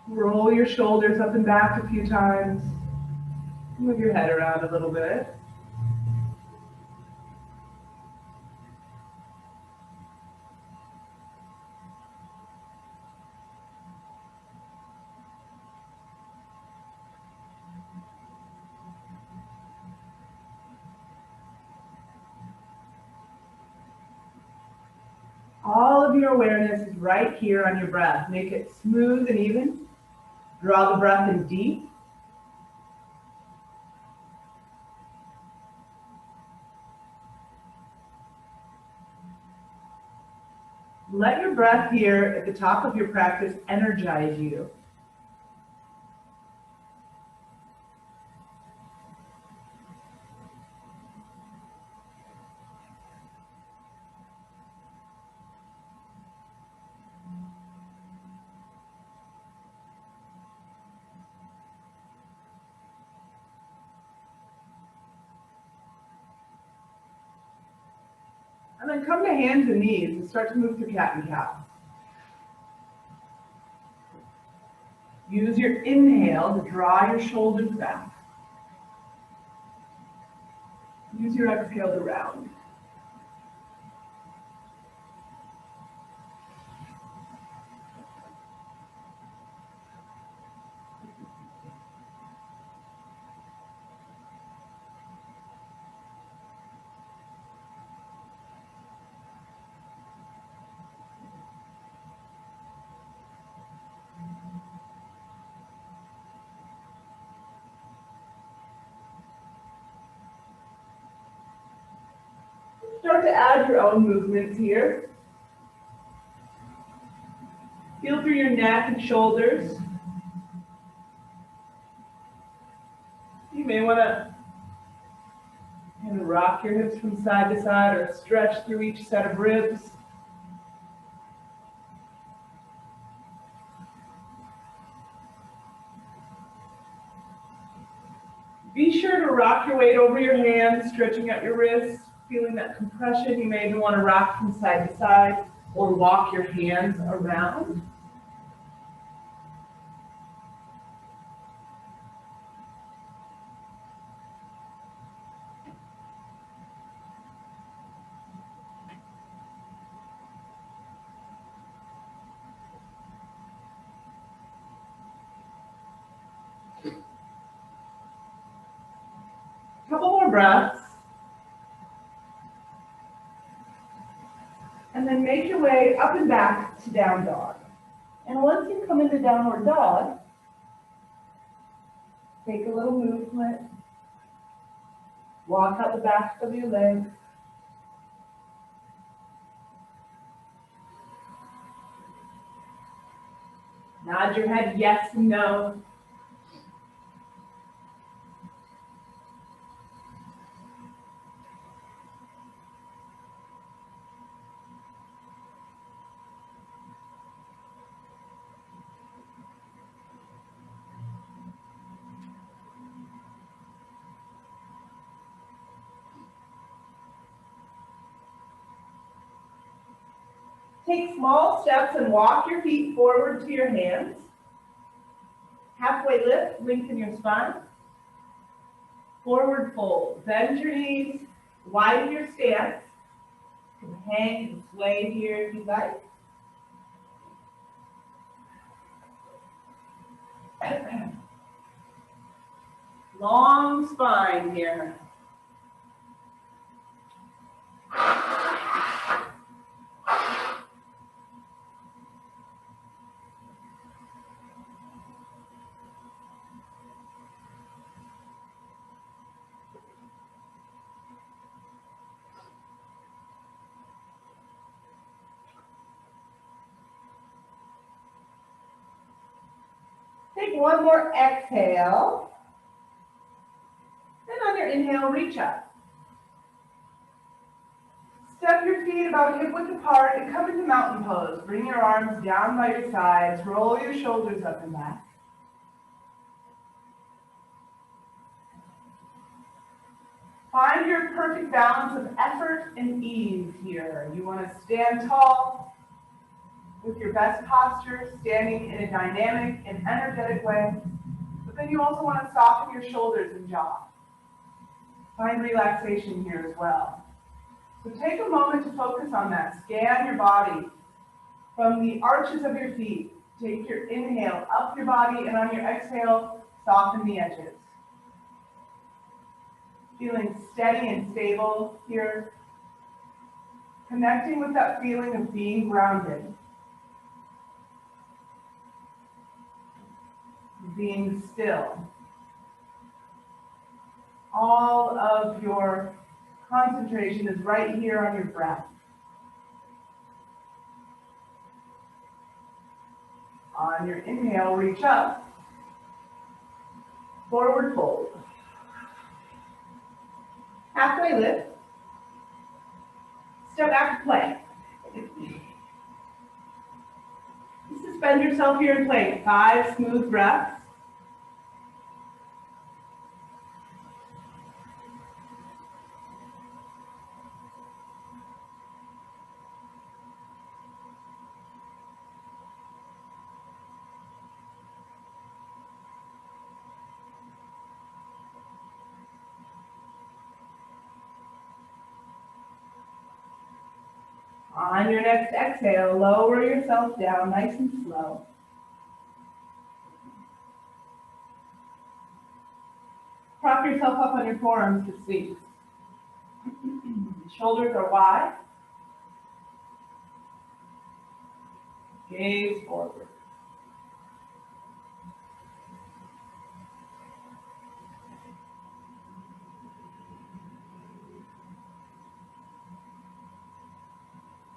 Roll your shoulders up and back a few times. Move your head around a little bit. All of your awareness is right here on your breath. Make it smooth and even. Draw the breath in deep. Let your breath here at the top of your practice energize you. And then come to hands and knees and start to move through cat and cow. Use your inhale to draw your shoulders back. Use your exhale to round. Start to add your own movements here. Feel through your neck and shoulders. You may want to kind of rock your hips from side to side or stretch through each set of ribs. Be sure to rock your weight over your hands, stretching out your wrists, feeling that compression. You may even want to rock from side to side or walk your hands around. Couple more breaths. And then make your way up and back to down dog. And once you come into downward dog, take a little movement. Walk out the back of your legs. Nod your head yes and no. Take small steps and walk your feet forward to your hands. Halfway lift, lengthen your spine. Forward fold. Bend your knees, widen your stance. You can hang and sway here if you like. Long spine here. Take one more exhale. Then on your inhale, reach up. Step your feet about hip width apart and come into mountain pose. Bring your arms down by your sides. Roll your shoulders up and back. Find your perfect balance of effort and ease here. You want to stand tall with your best posture, standing in a dynamic and energetic way. But then you also want to soften your shoulders and jaw. Find relaxation here as well. So take a moment to focus on that. Scan your body from the arches of your feet. Take your inhale up your body, and on your exhale, soften the edges. Feeling steady and stable here. Connecting with that feeling of being grounded. Being still. All of your concentration is right here on your breath. On your inhale, reach up. Forward fold. Halfway lift. Step back to plank. Suspend yourself here in plank. 5 smooth breaths. On your next exhale, lower yourself down nice and slow. Prop yourself up on your forearms to Sphinx. Shoulders are wide. Gaze forward.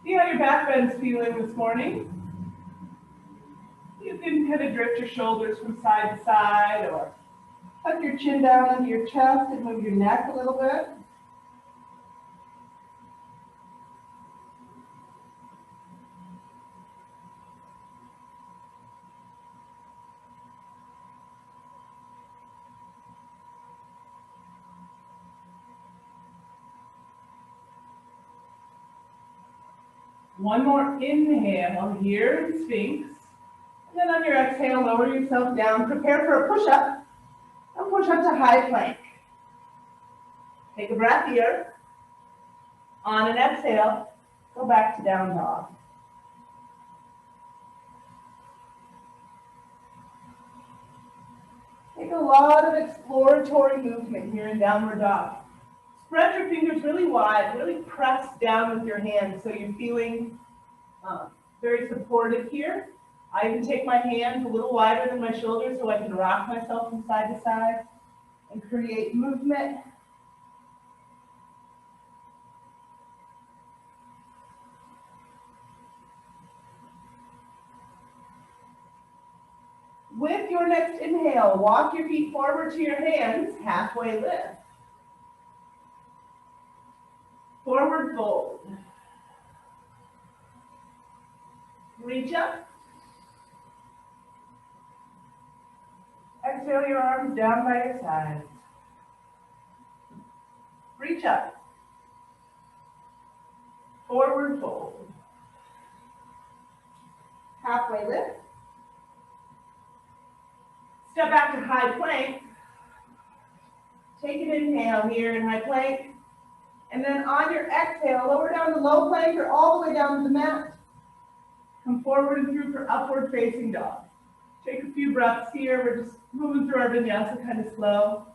See how your back bend's feeling this morning? You can kind of drift your shoulders from side to side, or tuck your chin down into your chest and move your neck a little bit. One more inhale here in Sphinx. And then on your exhale, lower yourself down. Prepare for a push-up. And push up to high plank. Take a breath here. On an exhale, go back to down dog. Take a lot of exploratory movement here in downward dog. Spread your fingers really wide, really press down with your hands so you're feeling very supported here. I even take my hands a little wider than my shoulders so I can rock myself from side to side and create movement. With your next inhale, walk your feet forward to your hands, halfway lift. Forward fold. Reach up. Exhale your arms down by your sides. Reach up. Forward fold. Halfway lift. Step back to high plank. Take an inhale here in high plank. And then on your exhale, lower down to low plank or all the way down to the mat. Come forward and through for upward facing dog. Take a few breaths here. We're just moving through our vinyasa kind of slow.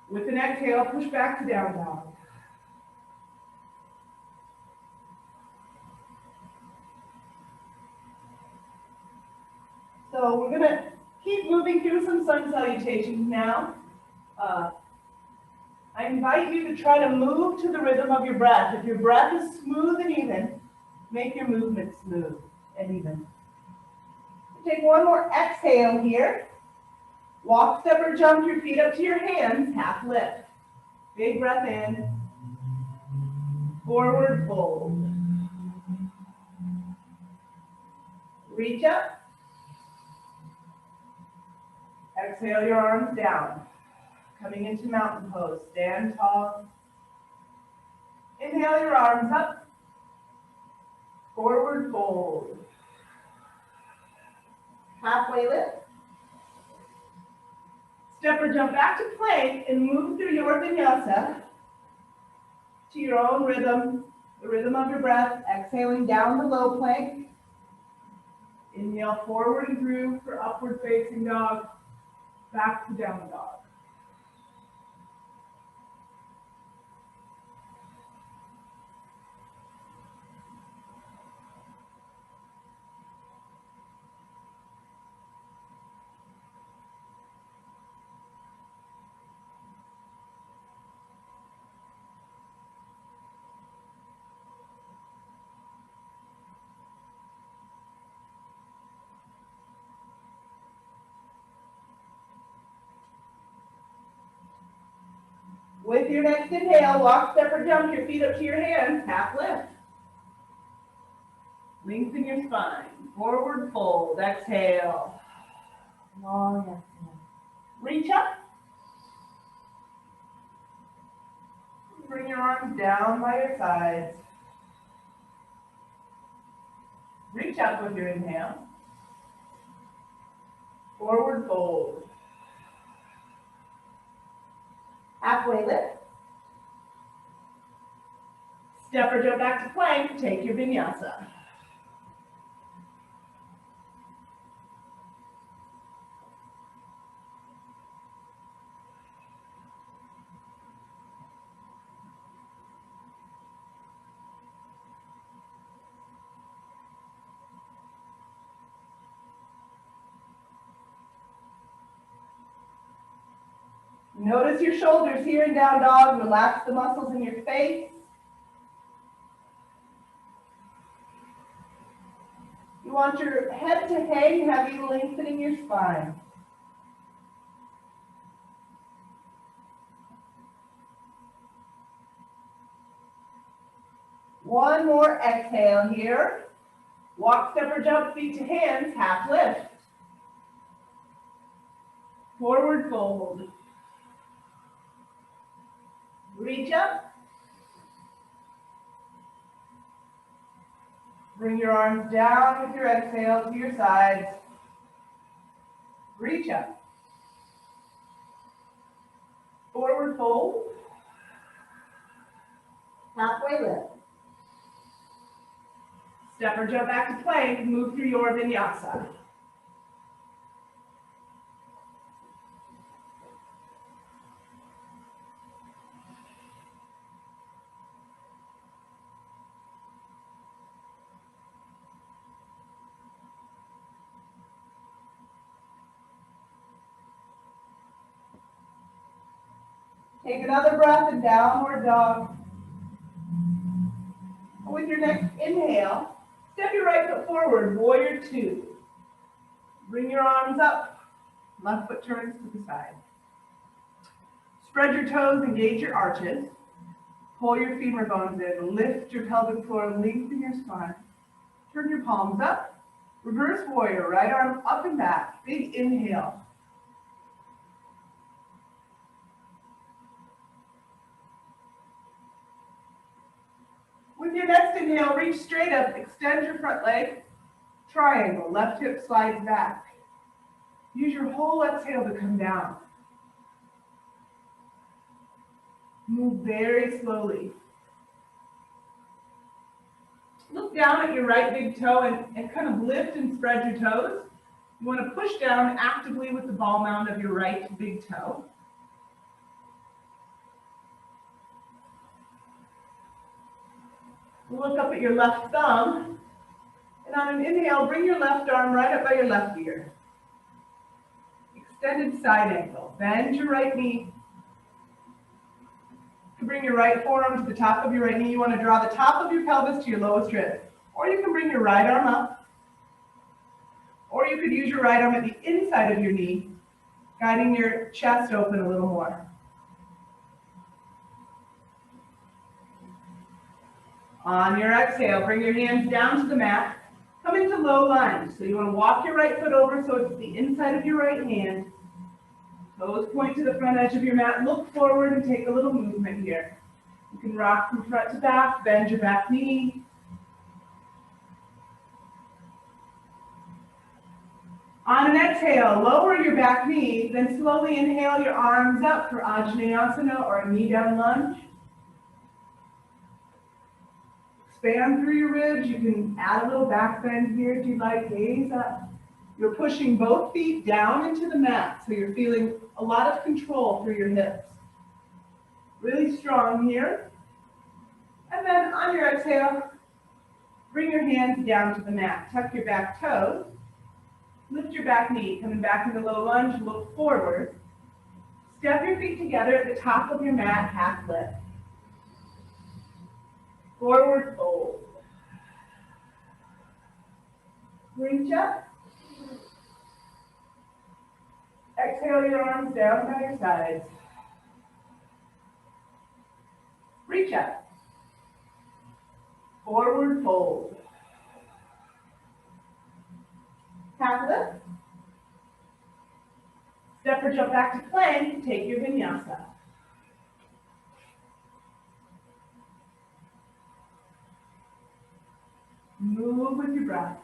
With an exhale, push back to down dog. So we're gonna keep moving through some sun salutations now. I invite you to try to move to the rhythm of your breath. If your breath is smooth and even, make your movement smooth and even. Take one more exhale here. Walk, step, or jump your feet up to your hands, half lift. Big breath in. Forward fold. Reach up. Exhale your arms down. Coming into mountain pose. Stand tall. Inhale your arms up. Forward fold. Halfway lift. Step or jump back to plank and move through your vinyasa to your own rhythm, the rhythm of your breath, exhaling down the low plank. Inhale forward and through for upward facing dog, back to down dog. With your next inhale, walk, step, or jump your feet up to your hands, half lift. Lengthen your spine, forward fold, exhale. Long exhale. Reach up. Bring your arms down by your sides. Reach up with your inhale. Forward fold. Halfway lift. Step or jump back to plank, take your vinyasa. Notice your shoulders here in down dog. Relax the muscles in your face. You want your head to hang heavy, lengthening your spine. One more exhale here. Walk, step, or jump, feet to hands, half lift. Forward fold. Reach up. Bring your arms down with your exhale to your sides. Reach up. Forward fold. Halfway lift. Step or jump back to plank, move through your vinyasa. Take another breath in downward dog. With your next inhale, step your right foot forward, warrior two. Bring your arms up, left foot turns to the side. Spread your toes, engage your arches. Pull your femur bones in, lift your pelvic floor, lengthen your spine. Turn your palms up, reverse warrior, right arm up and back, big inhale. With your next inhale, reach straight up, extend your front leg, triangle, left hip slides back. Use your whole exhale to come down. Move very slowly. Look down at your right big toe and kind of lift and spread your toes. You want to push down actively with the ball mound of your right big toe. Look up at your left thumb, and on an inhale, bring your left arm right up by your left ear. Extended side angle. Bend your right knee. You can bring your right forearm to the top of your right knee. You want to draw the top of your pelvis to your lowest rib. Or you can bring your right arm up. Or you could use your right arm at the inside of your knee, guiding your chest open a little more. On your exhale, bring your hands down to the mat. Come into low lunge. So you want to walk your right foot over so it's the inside of your right hand. Toes point to the front edge of your mat. Look forward and take a little movement here. You can rock from front to back, bend your back knee. On an exhale, lower your back knee, then slowly inhale your arms up for Ajnayasana or a knee down lunge. Expand through your ribs. You can add a little back bend here if you'd like. Gaze up. You're pushing both feet down into the mat, so you're feeling a lot of control through your hips. Really strong here. And then on your exhale, bring your hands down to the mat. Tuck your back toes. Lift your back knee, coming back into low lunge, look forward. Step your feet together at the top of your mat, half lift. Forward fold. Reach up. Exhale your arms down by your sides. Reach up. Forward fold. Half lift. Step or jump back to plank, take your vinyasa. Move with your breath.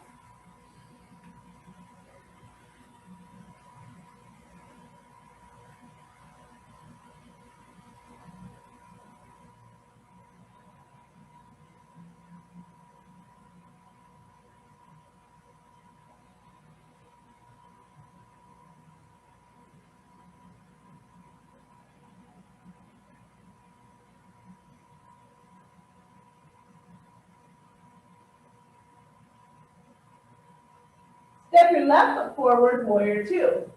Step your left foot forward, warrior two.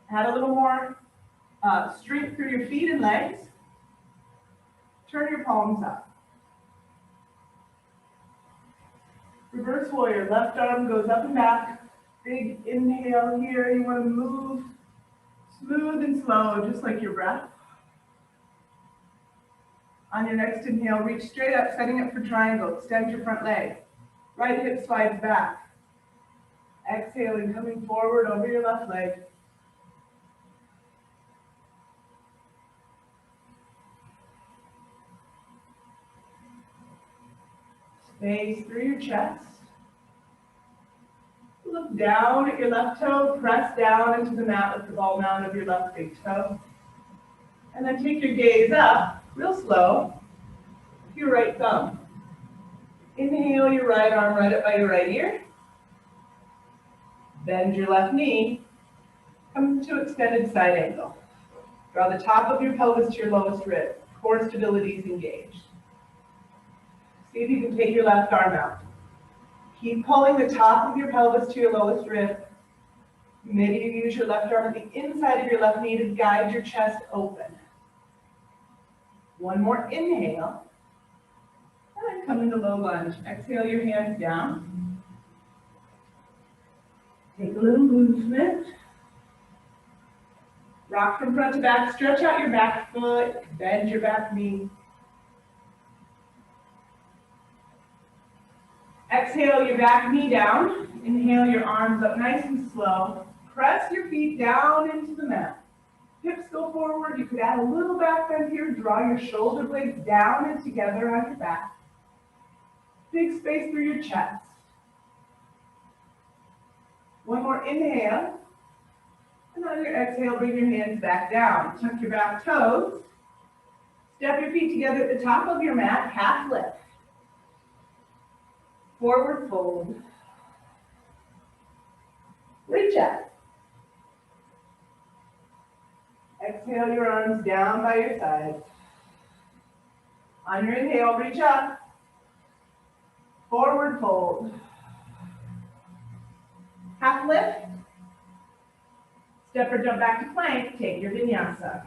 Add a little more strength through your feet and legs. Turn your palms up. Reverse warrior, left arm goes up and back. Big inhale here. You want to move smooth and slow, just like your breath. On your next inhale, reach straight up, setting up for triangle. Extend your front leg. Right hip slides back. Exhaling, coming forward over your left leg. Space through your chest. Look down at your left toe, press down into the mat with the ball mound of your left big toe. And then take your gaze up, real slow, to your right thumb. Inhale your right arm right up by your right ear. Bend your left knee. Come to extended side angle. Draw the top of your pelvis to your lowest rib. Core stability is engaged. See if you can take your left arm out. Keep pulling the top of your pelvis to your lowest rib. Maybe you use your left arm at the inside of your left knee to guide your chest open. One more inhale. And then come into low lunge. Exhale your hands down. Take a little movement. Rock from front to back. Stretch out your back foot. Bend your back knee. Exhale your back knee down. Inhale your arms up nice and slow. Press your feet down into the mat. Hips go forward. You could add a little back bend here. Draw your shoulder blades down and together on your back. Big space through your chest. One more inhale. And on your exhale, bring your hands back down. Tuck your back toes. Step your feet together at the top of your mat. Half lift. Forward fold. Reach up. Exhale your arms down by your sides. On your inhale, reach up. Forward fold. Half lift. Step or jump back to plank. Take your vinyasa.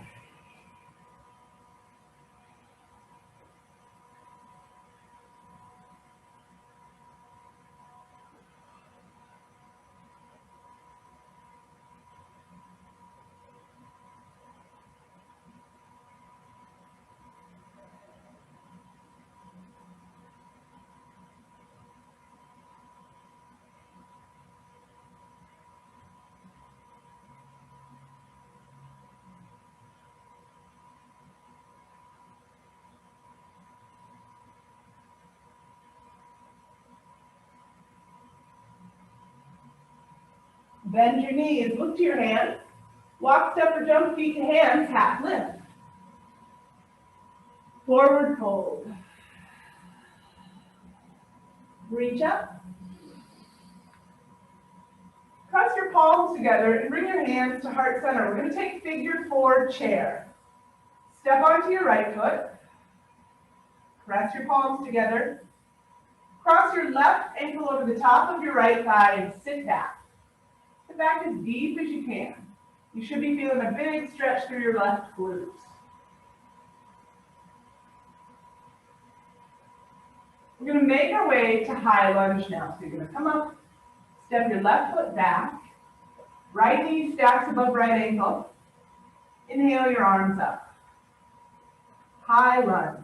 Bend your knees, look to your hands. Walk, step, or jump, feet to hands, half lift. Forward fold. Reach up. Press your palms together and bring your hands to heart center. We're going to take figure four chair. Step onto your right foot. Press your palms together. Cross your left ankle over the top of your right thigh and sit back. Sit back as deep as you can. You should be feeling a big stretch through your left glutes. We're going to make our way to high lunge now. So you're going to come up, step your left foot back, right knee stacks above right ankle. Inhale your arms up. High lunge.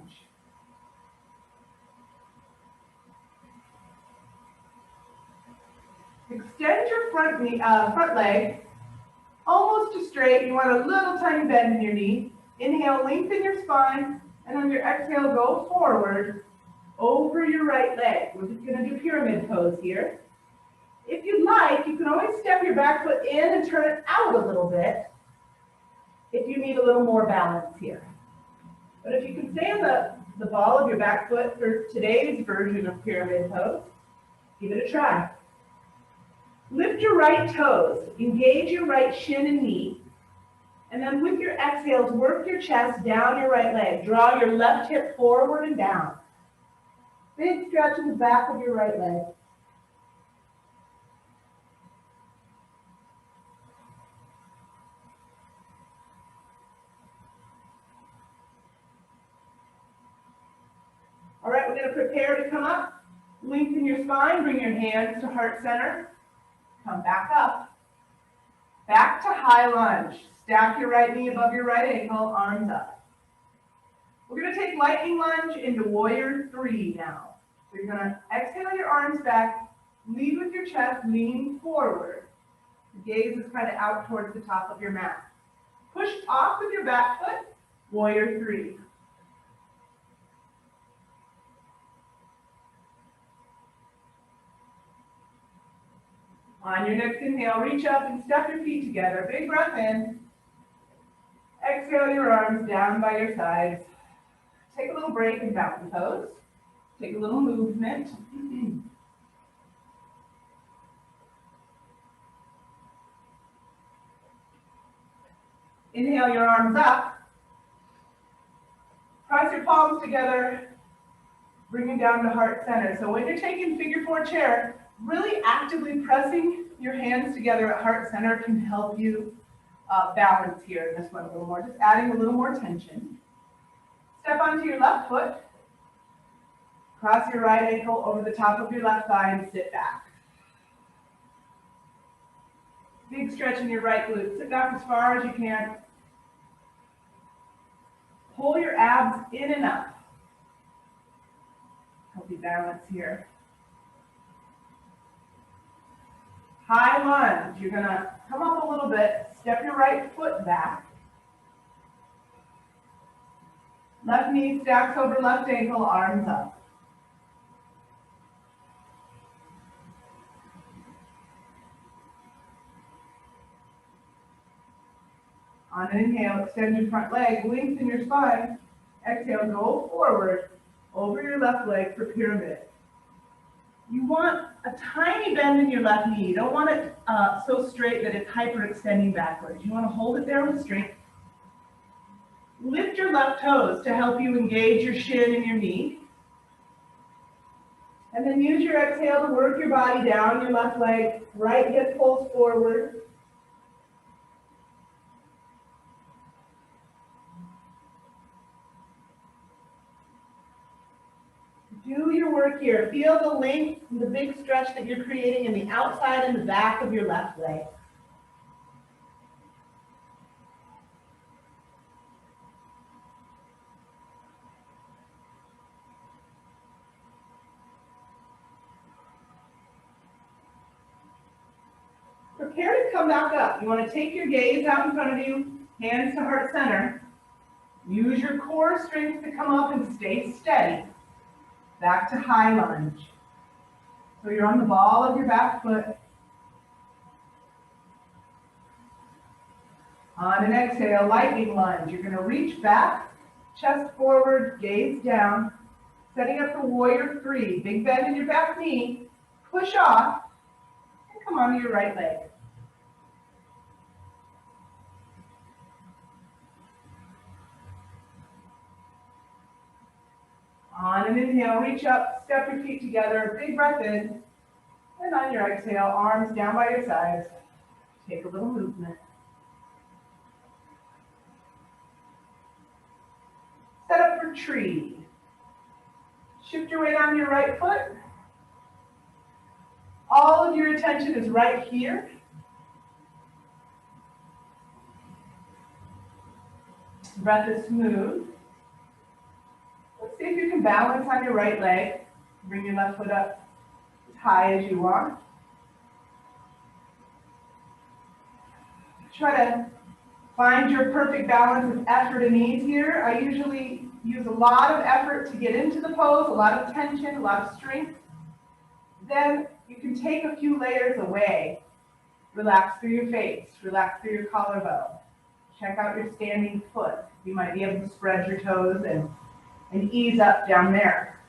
Extend your front leg almost to straight. You want a little tiny bend in your knee. Inhale, lengthen your spine, and on your exhale, go forward over your right leg. We're just going to do pyramid pose here. If you'd like, you can always step your back foot in and turn it out a little bit if you need a little more balance here. But if you can stay on the ball of your back foot for today's version of pyramid pose, give it a try. Lift your right toes, engage your right shin and knee, and then with your exhales, work your chest down your right leg. Draw your left hip forward and down. Big stretch in the back of your right leg. All right, we're going to prepare to come up. Lengthen your spine, bring your hands to heart center. Come back up. Back to high lunge. Stack your right knee above your right ankle, arms up. We're going to take lightning lunge into warrior three now. So you're going to exhale your arms back, lead with your chest, lean forward. The gaze is kind of out towards the top of your mat. Push off with your back foot, warrior three. On your next inhale, reach up and step your feet together. Big breath in. Exhale your arms down by your sides. Take a little break in mountain pose. Take a little movement. Inhale your arms up. Press your palms together. Bring them down to heart center. So when you're taking figure four chair, really actively pressing your hands together at heart center can help you balance here in this one a little more, just adding a little more tension. Step onto your left foot, cross your right ankle over the top of your left thigh and sit back. Big stretch in your right glute. Sit back as far as you can. Pull your abs in and up. Help you balance here. High lunge. You're going to come up a little bit, step your right foot back. Left knee stacks over left ankle, arms up. On an inhale, extend your front leg, lengthen your spine. Exhale, go forward over your left leg for pyramid. You want a tiny bend in your left knee. You don't want it so straight that it's hyperextending backwards. You want to hold it there with strength. Lift your left toes to help you engage your shin and your knee. And then use your exhale to work your body down your left leg. Right hip pulls forward. Do your work here. Feel the length, the big stretch that you're creating in the outside and the back of your left leg. Prepare to come back up. You want to take your gaze out in front of you, hands to heart center. Use your core strength to come up and stay steady. Back to high lunge. So you're on the ball of your back foot. On an exhale, lightning lunge. You're gonna reach back, chest forward, gaze down, setting up the warrior three. Big bend in your back knee, push off, and come onto your right leg. On an inhale, reach up, step your feet together, big breath in, and on your exhale, arms down by your sides. Take a little movement. Set up for tree. Shift your weight on your right foot. All of your attention is right here. Breath is smooth. Let's see if you can balance on your right leg. Bring your left foot up as high as you want. Try to find your perfect balance of effort and ease here. I usually use a lot of effort to get into the pose, a lot of tension, a lot of strength. Then you can take a few layers away. Relax through your face, relax through your collarbone. Check out your standing foot. You might be able to spread your toes and ease up down there.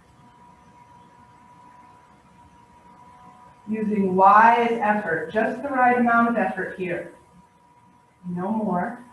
Using wise effort, just the right amount of effort here. No more.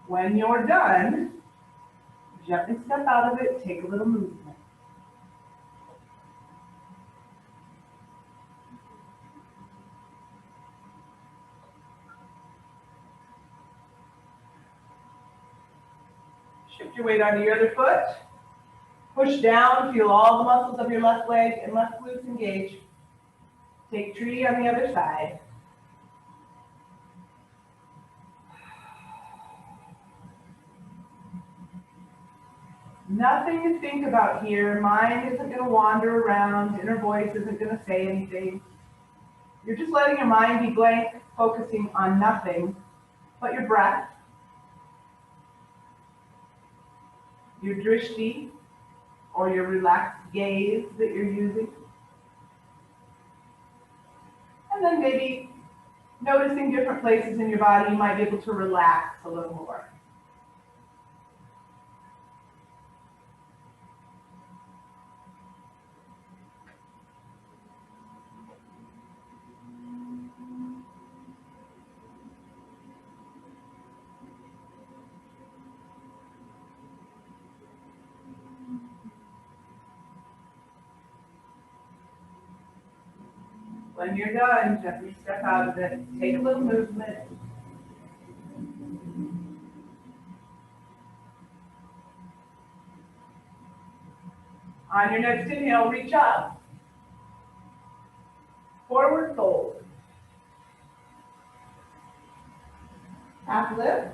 When you're done, gently step out of it, take a little movement. Shift your weight onto your other foot. Push down, feel all the muscles of your left leg and left glutes engage. Take tree on the other side. Nothing to think about here. Mind isn't going to wander around. Inner voice isn't going to say anything. You're just letting your mind be blank, focusing on nothing but your breath, your drishti, or your relaxed gaze that you're using. And then maybe noticing different places in your body, you might be able to relax a little more. When you're done, gently step out of it. Take a little movement. On your next inhale, reach up. Forward fold. Half lift.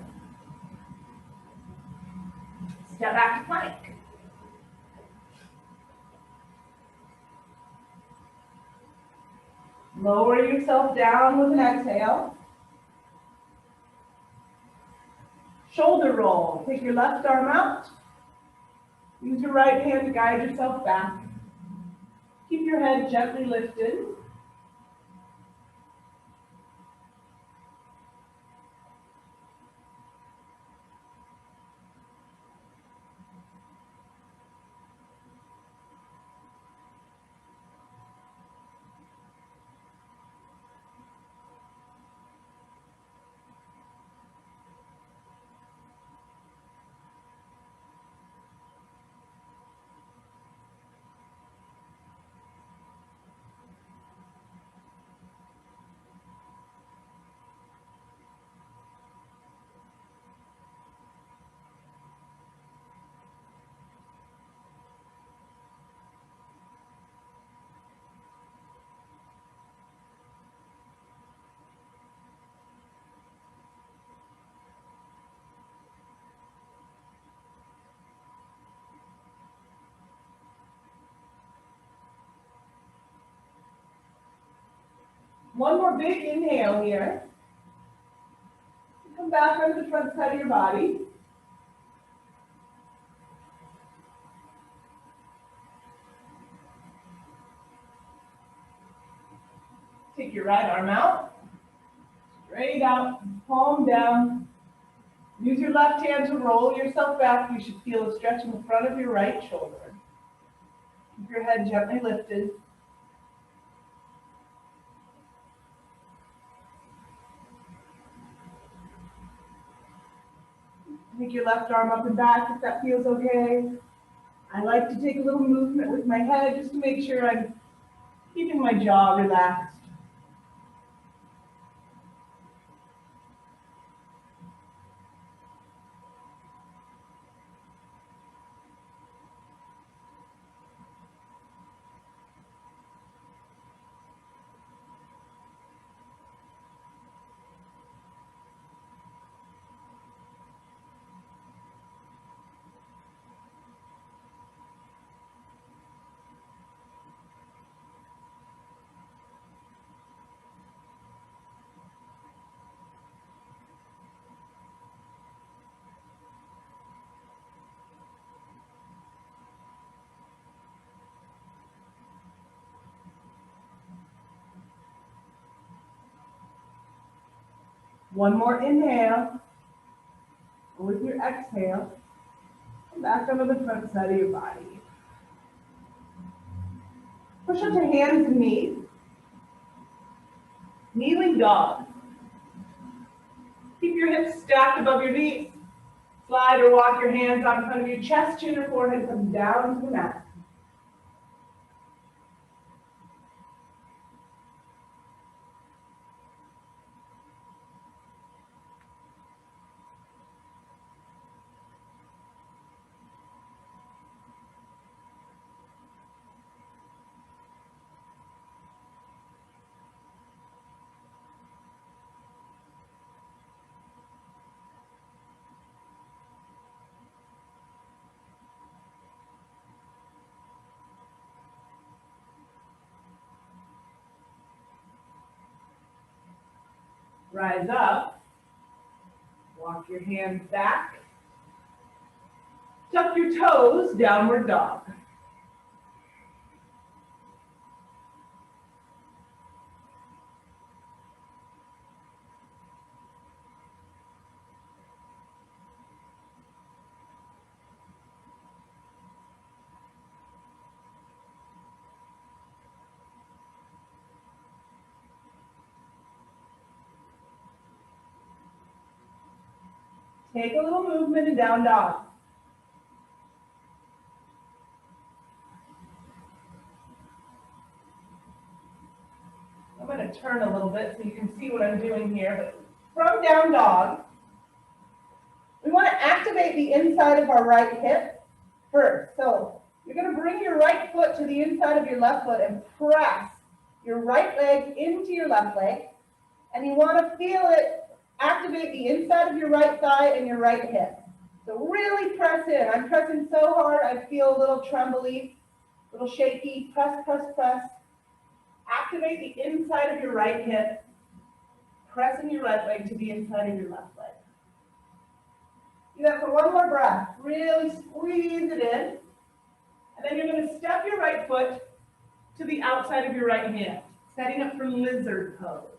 Step back to plank. Lower yourself down with an exhale. Shoulder roll. Take your left arm out. Use your right hand to guide yourself back. Keep your head gently lifted. One more big inhale here. Come back onto the front side of your body. Take your right arm out, straight out, palm down. Use your left hand to roll yourself back. You should feel a stretch in the front of your right shoulder. Keep your head gently lifted. Take your left arm up and back if that feels okay. I like to take a little movement with my head just to make sure I'm keeping my jaw relaxed. One more inhale. With your exhale, come back onto the front side of your body. Push up to hands and knees. Kneeling dog. Keep your hips stacked above your knees. Slide or walk your hands out in front of your chest, chin, or forehead. Come down to the mat. Rise up. Walk your hands back. Tuck your toes, downward dog. Take a little movement in down dog. I'm going to turn a little bit so you can see what I'm doing here. But from down dog, we want to activate the inside of our right hip first. So you're going to bring your right foot to the inside of your left foot and press your right leg into your left leg. And you want to feel it activate the inside of your right thigh and your right hip. So really press in. I'm pressing so hard, I feel a little trembly, a little shaky. Press, press, press. Activate the inside of your right hip. Pressing your right leg to the inside of your left leg. Do that for one more breath. Really squeeze it in. And then you're going to step your right foot to the outside of your right hand, setting up for lizard pose.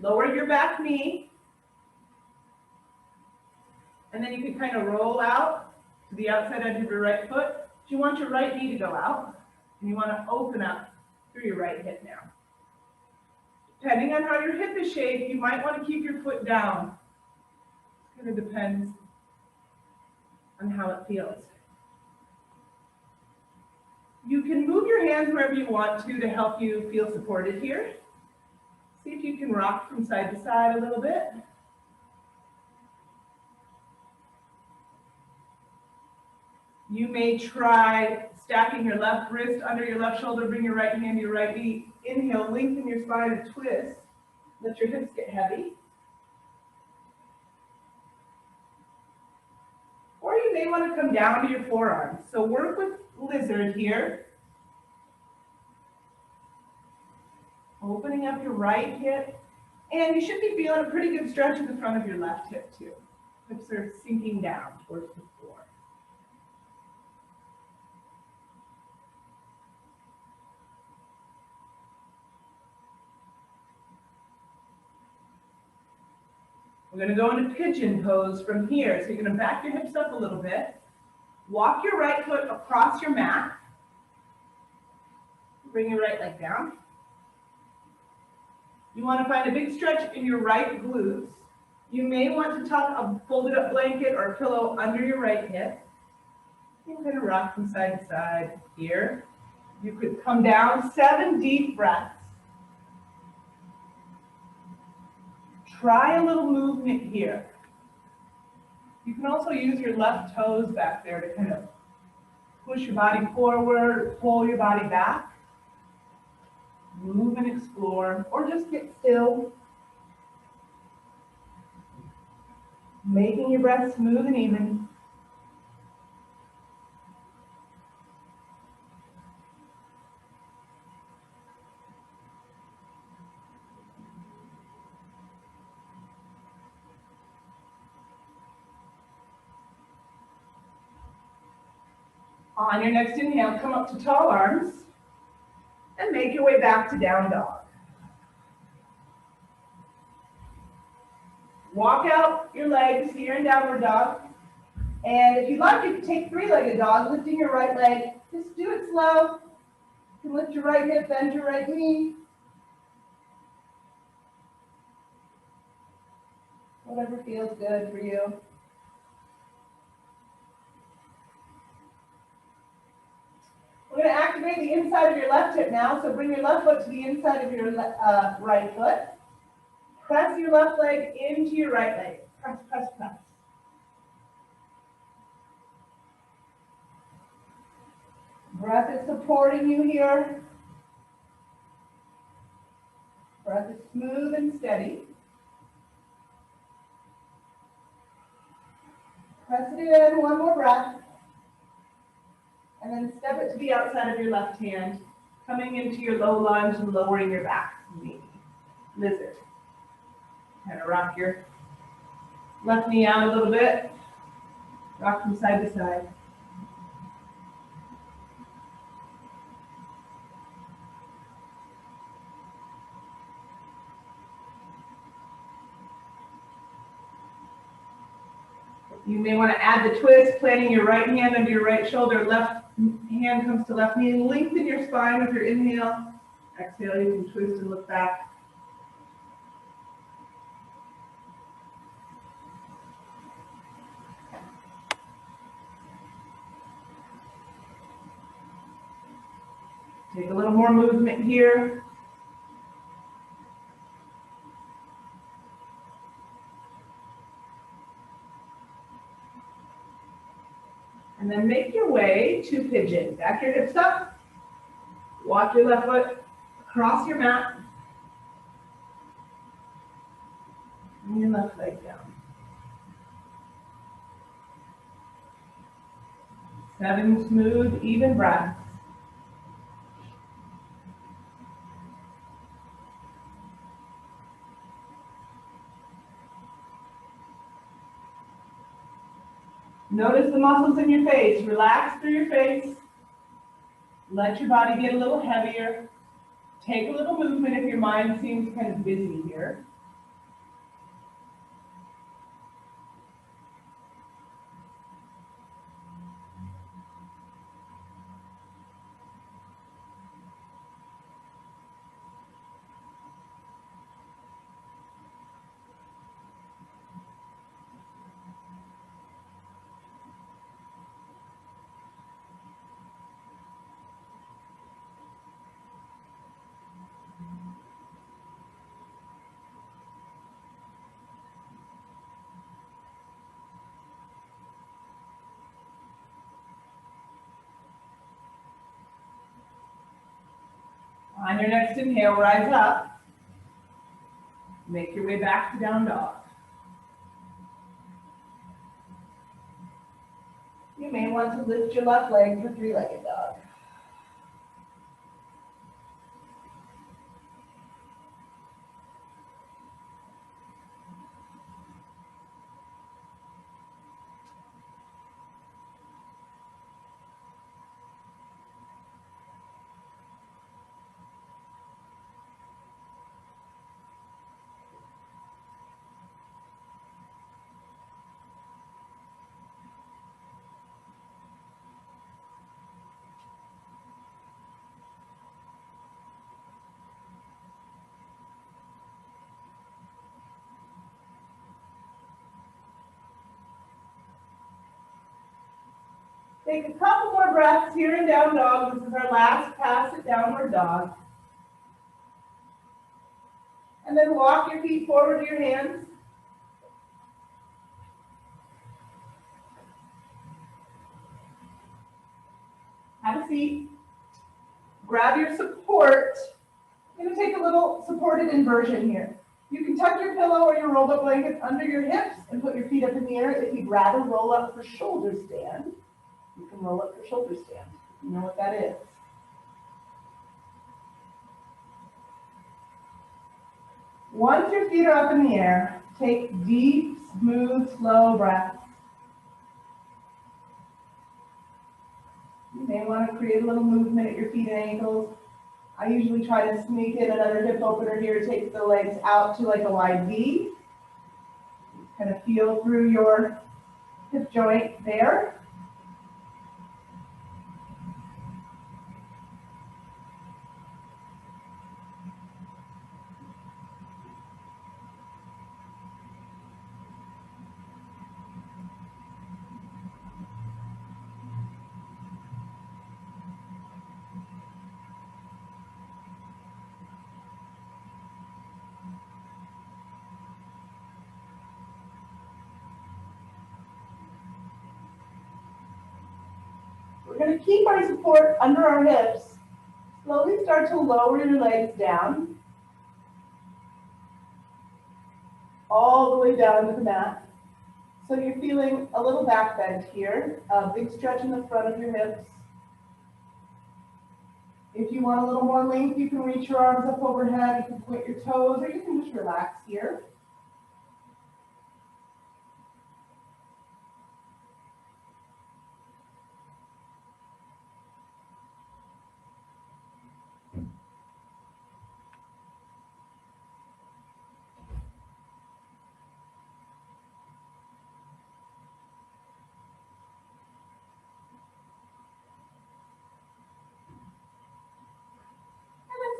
Lower your back knee. And then you can kind of roll out to the outside edge of your right foot. You want your right knee to go out, and you want to open up through your right hip now. Depending on how your hip is shaped, you might want to keep your foot down. It kind of depends on how it feels. You can move your hands wherever you want to help you feel supported here. See if you can rock from side to side a little bit. You may try stacking your left wrist under your left shoulder, bring your right hand to your right knee. Inhale, lengthen your spine and twist. Let your hips get heavy. Or you may want to come down to your forearms. So work with lizard here. Opening up your right hip, and you should be feeling a pretty good stretch in the front of your left hip too. Hips are sinking down towards the floor. We're going to go into pigeon pose from here. So you're going to back your hips up a little bit. Walk your right foot across your mat. Bring your right leg down. You want to find a big stretch in your right glutes. You may want to tuck a folded up blanket or a pillow under your right hip. You can kind of rock from side to side here. You could come down, 7 deep breaths. Try a little movement here. You can also use your left toes back there to kind of push your body forward, pull your body back. Move and explore, or just get still. Making your breath smooth and even. On your next inhale, come up to tall arms and make your way back to down dog. Walk out your legs here in downward dog. And if you'd like, you can take 3-legged dog, lifting your right leg. Just do it slow. You can lift your right hip, bend your right knee. Whatever feels good for you. We're going to activate the inside of your left hip now, so bring your left foot to the inside of your right foot. Press your left leg into your right leg. Press, press, press. Breath is supporting you here. Breath is smooth and steady. Press it in, one more breath. And then step it to the outside of your left hand, coming into your low lunge and lowering your back knee. Lizard. Kind of rock your left knee out a little bit. Rock from side to side. You may want to add the twist, planting your right hand under your right shoulder, left hand comes to left knee. Lengthen your spine with your inhale. Exhale, you can twist and look back. Take a little more movement here. And then make your way to pigeon. Back your hips up. Walk your left foot across your mat. And your left leg down. 7 smooth, even breaths. Notice the muscles in your face. Relax through your face. Let your body get a little heavier. Take a little movement if your mind seems kind of busy here. On your next inhale, rise up. Make your way back to down dog. You may want to lift your left leg for 3-legged dog. Take a couple more breaths here in down dog. This is our last pass at downward dog. And then walk your feet forward to your hands. Have a seat. Grab your support. I'm going to take a little supported inversion here. You can tuck your pillow or your rolled up blanket under your hips and put your feet up in the air. If you'd rather roll up for shoulder stand, you can roll up for shoulder stand. You know what that is. Once your feet are up in the air, take deep, smooth, slow breaths. You may want to create a little movement at your feet and ankles. I usually try to sneak in another hip opener here, take the legs out to like a wide V. Kind of feel through your hip joint there. We're going to keep our support under our hips. Slowly start to lower your legs down. All the way down to the mat. So you're feeling a little back bend here. A big stretch in the front of your hips. If you want a little more length, you can reach your arms up overhead. You can point your toes, or you can just relax here.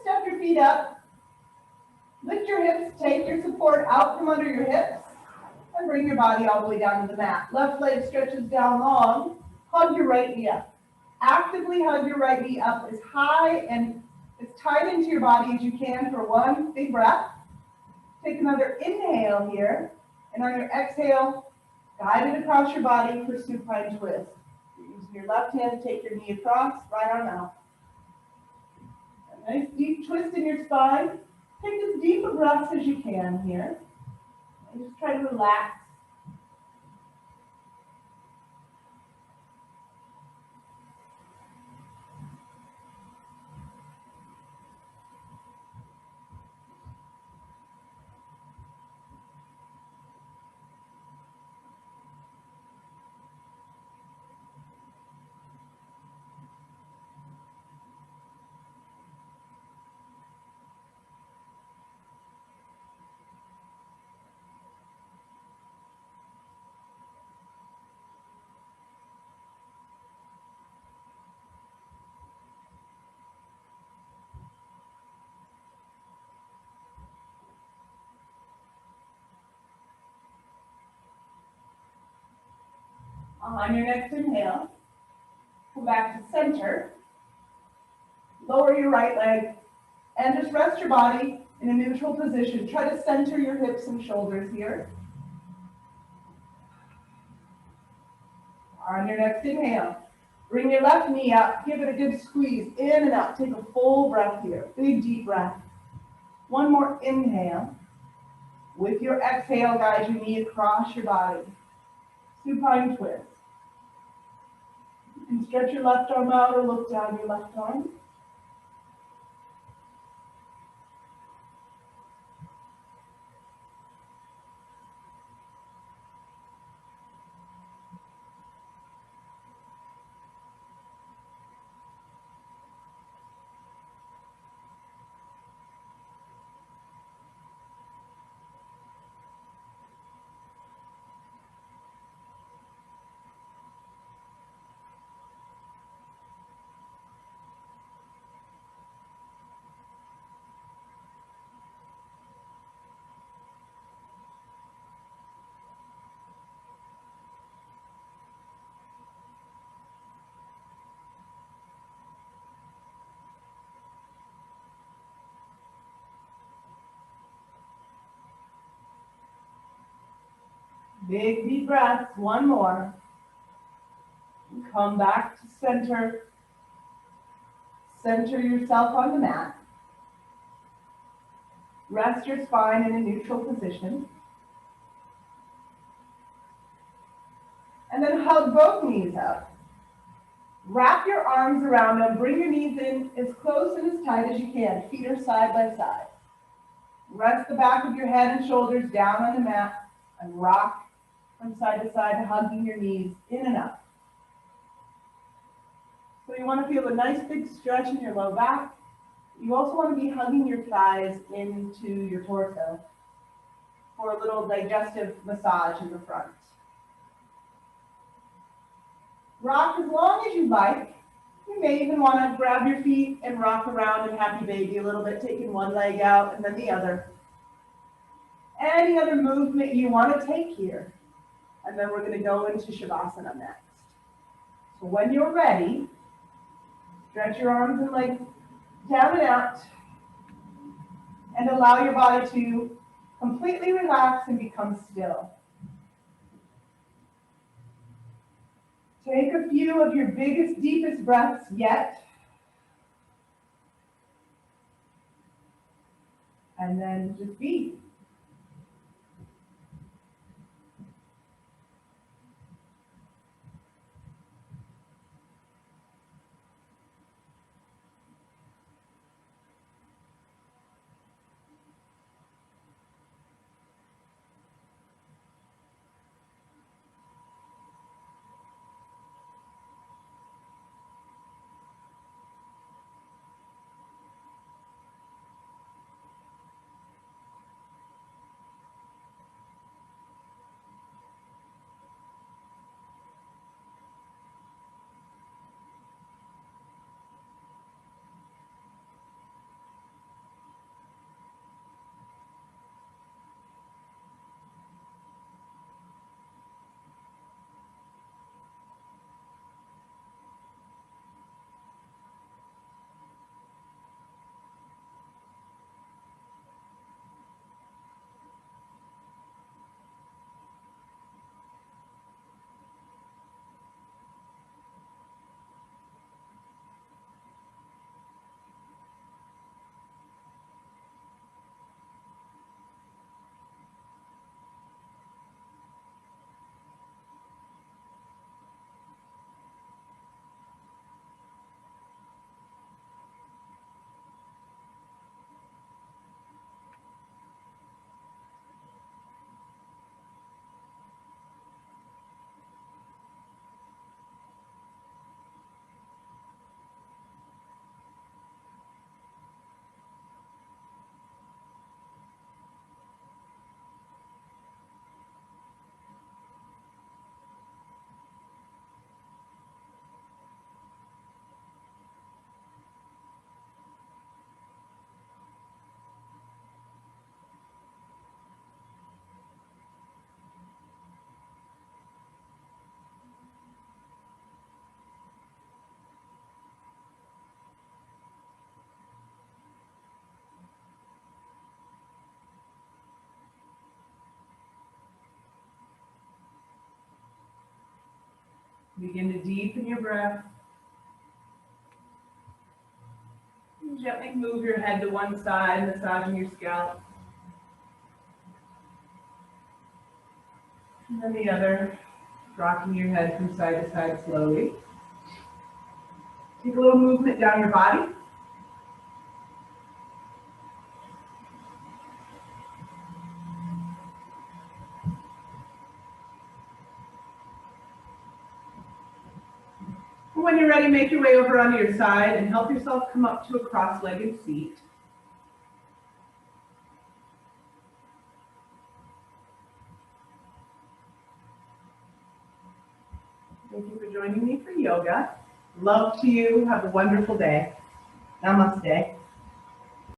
Step your feet up, lift your hips, take your support out from under your hips, and bring your body all the way down to the mat. Left leg stretches down long, hug your right knee up. Actively hug your right knee up as high and as tight into your body as you can for one big breath. Take another inhale here, and on your exhale, guide it across your body for supine twist. You're using your left hand to take your knee across, right arm out. Nice deep twist in your spine. Take as deep a breath as you can here. And just try to relax. On your next inhale, come back to center. Lower your right leg and just rest your body in a neutral position. Try to center your hips and shoulders here. On your next inhale, bring your left knee up. Give it a good squeeze in and out. Take a full breath here. Big deep breath. One more inhale. With your exhale, guide your knee across your body. Supine twist. You can stretch your left arm out or look down your left arm. Big deep breaths, one more. And come back to center. Center yourself on the mat. Rest your spine in a neutral position. And then hug both knees up. Wrap your arms around them. Bring your knees in as close and as tight as you can. Feet are side by side. Rest the back of your head and shoulders down on the mat and rock from side to side, hugging your knees in and up. So you want to feel a nice big stretch in your low back. You also want to be hugging your thighs into your torso for a little digestive massage in the front. Rock as long as you like. You may even want to grab your feet and rock around in happy baby a little bit, taking one leg out and then the other. Any other movement you want to take here. And then we're going to go into Shavasana next. So when you're ready, stretch your arms and legs down and out. And allow your body to completely relax and become still. Take a few of your biggest, deepest breaths yet. And then just be. Begin to deepen your breath. And gently move your head to one side, massaging your scalp. And then the other, rocking your head from side to side slowly. Take a little movement down your body. And when you're ready, make your way over onto your side and help yourself come up to a cross-legged seat. Thank you for joining me for yoga. Love to you. Have a wonderful day. Namaste.